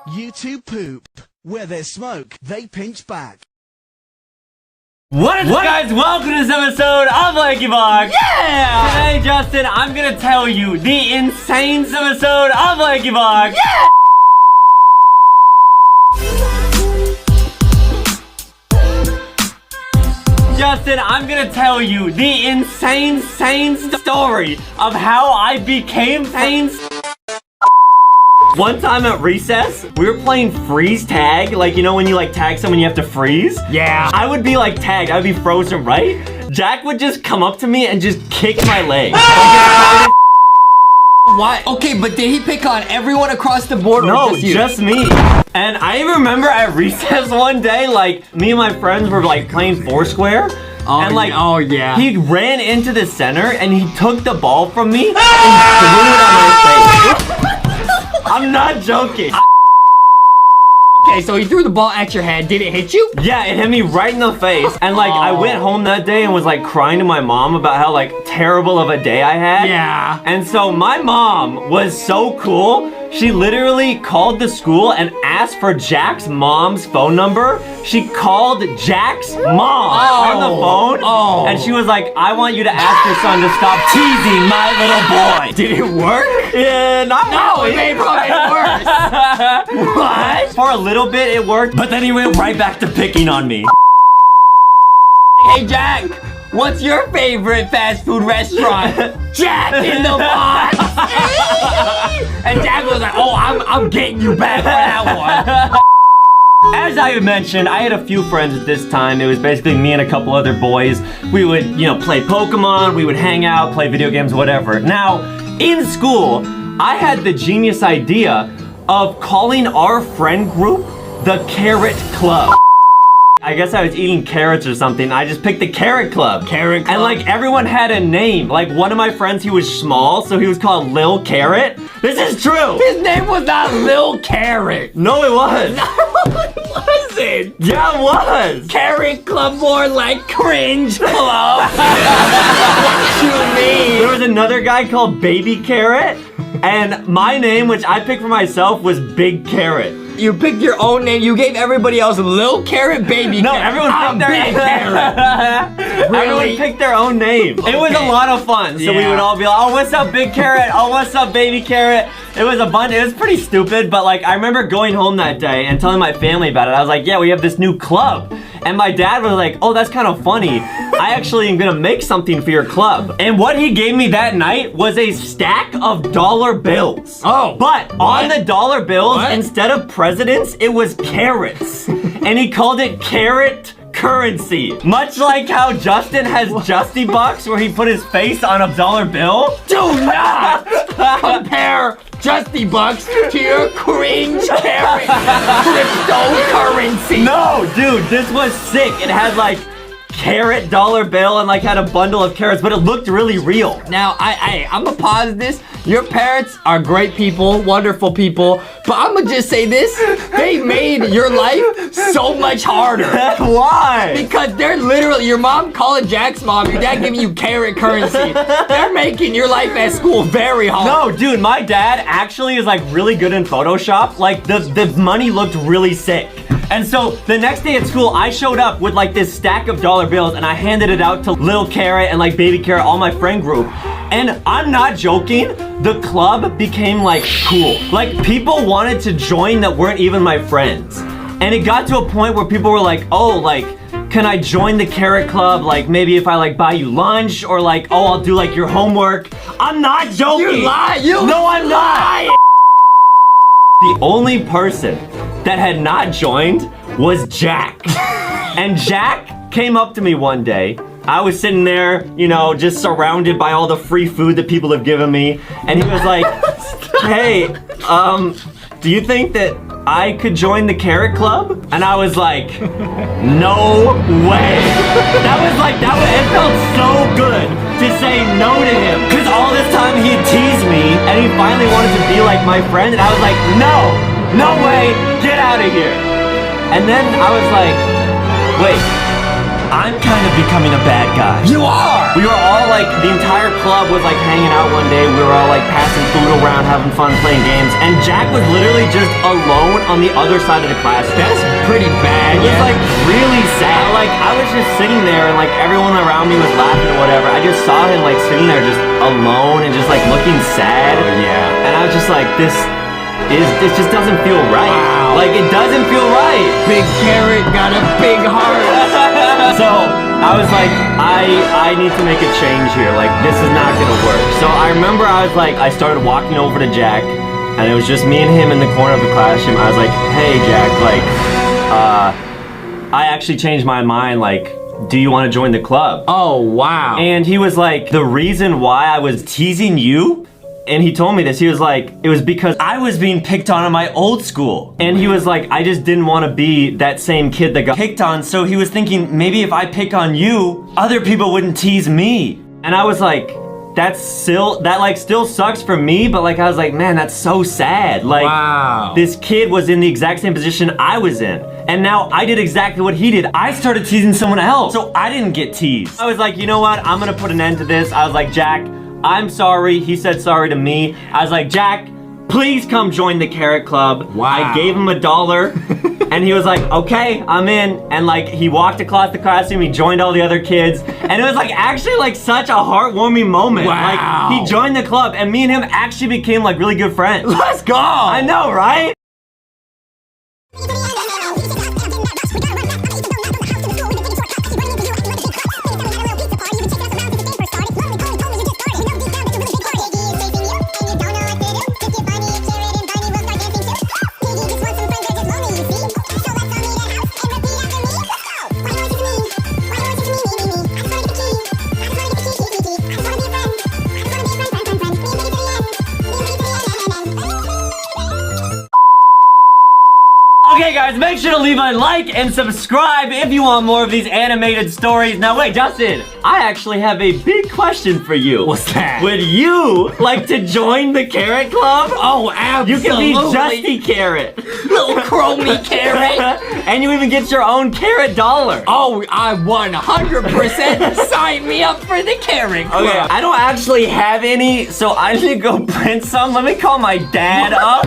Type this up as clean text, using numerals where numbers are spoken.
You two poop. Where there's smoke, they pinch back. What is up, guys? Welcome to this episode of LankyBox. Yeah! Today, Justin, I'm gonna tell you the insane episode of LankyBox. Yeah! Justin, I'm gonna tell you the insane story of how I became sane. One time at recess, we were playing freeze tag. Like, you know when you like tag someone, you have to freeze? Yeah. I would be like tagged. I would be frozen, right? Jack would just come up to me and just kick my leg. Why? Okay, but did he pick on everyone across the board? No, or just you? just me. And I remember at recess one day, like, me and my friends were like playing Foursquare. Oh, and like, oh yeah. He ran into the center and he took the ball from me and threw it on my face. I'm not joking. Okay, so he threw the ball at your head. Did it hit you? Yeah, it hit me right in the face. And like, I went home that day and was like crying to my mom about how like terrible of a day I had. Yeah. And so my mom was so cool. She literally called the school and asked for Jack's mom's phone number. She called Jack's mom on the phone. Oh. And she was like, I want you to ask your son to stop teasing my little boy. Did it work? Yeah, not really. It made it worse. What? For a little bit it worked, but then he went right back to picking on me. Hey Jack, what's your favorite fast food restaurant? Jack in the Box. And Jack was like, oh, I'm getting you back for that one. As I mentioned, I had a few friends at this time. It was basically me and a couple other boys. We would, you know, play Pokemon, we would hang out, play video games, whatever. Now, in school, I had the genius idea of calling our friend group the Carrot Club. I guess I was eating carrots or something. I just picked the Carrot Club. Carrot Club. And like everyone had a name. Like one of my friends, he was small, so he was called Lil Carrot. This is true. His name was not Lil Carrot. No, it was. No, it wasn't. Yeah, it was. Carrot Club, more like Cringe Club. What you mean? There was another guy called Baby Carrot. And my name, which I picked for myself, was Big Carrot. You picked your own name. You gave everybody else Lil Carrot, Baby No, Carrot. everyone picked their Big Carrot. Really? Everyone picked their own name. It was a lot of fun. So we would all be like, oh, what's up, Big Carrot? Oh, what's up, Baby Carrot? It was a bunch. It was pretty stupid, but like I remember going home that day and telling my family about it. I was like, yeah, we have this new club. And my dad was like, oh, that's kind of funny. I actually am gonna make something for your club. And what he gave me that night was a stack of dollar bills. Oh. But on the dollar bills, instead of presidents, it was carrots. And he called it carrot currency. Much like how Justin has Justy Bucks where he put his face on a dollar bill. Do not compare Justy Bucks to your cringe carrot cryptocurrency. No, dude, this was sick. It had like carrot dollar bill and like had a bundle of carrots, but it looked really real. Now, I'm gonna pause this. Your parents are great people, wonderful people, but I'm gonna just say this. They made your life so much harder. Why? Because they're literally, your mom calling Jack's mom, your dad giving you carrot currency. They're making your life at school very hard. No, dude, my dad actually is like really good in Photoshop. Like the money looked really sick. And so the next day at school, I showed up with like this stack of dollar bills and I handed it out to Lil Carrot and like Baby Carrot, all my friend group. And I'm not joking, the club became like cool. Like people wanted to join that weren't even my friends. And it got to a point where people were like, oh, like, can I join the Carrot Club? Like maybe if I like buy you lunch or like, oh, I'll do like your homework. I'm not joking. You lie, No, I'm not. The only person that had not joined was Jack. And Jack came up to me one day. I was sitting there, you know, just surrounded by all the free food that people have given me. And he was like, hey, do you think that I could join the Carrot Club? And I was like, no way. It felt so good to say no to him. Because all this time he'd teased me and he finally wanted to be like my friend. And I was like, no way, get out of here. And then I was like, wait, I'm kind of becoming a bad guy. You are! We were all like, the entire club was like hanging out one day. We were all like passing food around, having fun, playing games. And Jack was literally just alone on the other side of the classroom. That's pretty bad, It was like really sad. Like I was just sitting there and like everyone around me was laughing or whatever. I just saw him like sitting there just alone and just like looking sad. Oh, yeah. And I was just like, this just doesn't feel right. Wow. Like it doesn't feel right. Big carrot got a big heart. So I was like, I need to make a change here. Like this is not gonna work. So I remember I was like, I started walking over to Jack, and it was just me and him in the corner of the classroom. I was like, hey Jack, like, I actually changed my mind. Like, do you want to join the club? Oh, wow. And he was like, the reason why I was teasing you. And he told me this, he was like, it was because I was being picked on in my old school. And he was like, I just didn't want to be that same kid that got picked on. So he was thinking, maybe if I pick on you, other people wouldn't tease me. And I was like, that still sucks for me, but like, I was like, man, that's so sad. Like, wow. This kid was in the exact same position I was in. And now I did exactly what he did. I started teasing someone else. So I didn't get teased. I was like, you know what? I'm gonna put an end to this. I was like, Jack, I'm sorry. He said sorry to me. I was like, Jack, please come join the Carrot Club. Wow. I gave him $1 and he was like, okay, I'm in. And like, he walked across the classroom, he joined all the other kids. And it was like actually like such a heartwarming moment. Wow. Like he joined the club and me and him actually became like really good friends. Let's go. I know, right? Okay guys, make sure to leave a like and subscribe if you want more of these animated stories. Now wait, Justin, I actually have a big question for you. What's that? Would you like to join the Carrot Club? Oh, absolutely. You can be Justy Carrot. Little chromy carrot. And you even get your own carrot dollar. Oh, I 100% sign me up for the Carrot Club. Okay, I don't actually have any, so I need to go print some. Let me call my dad up.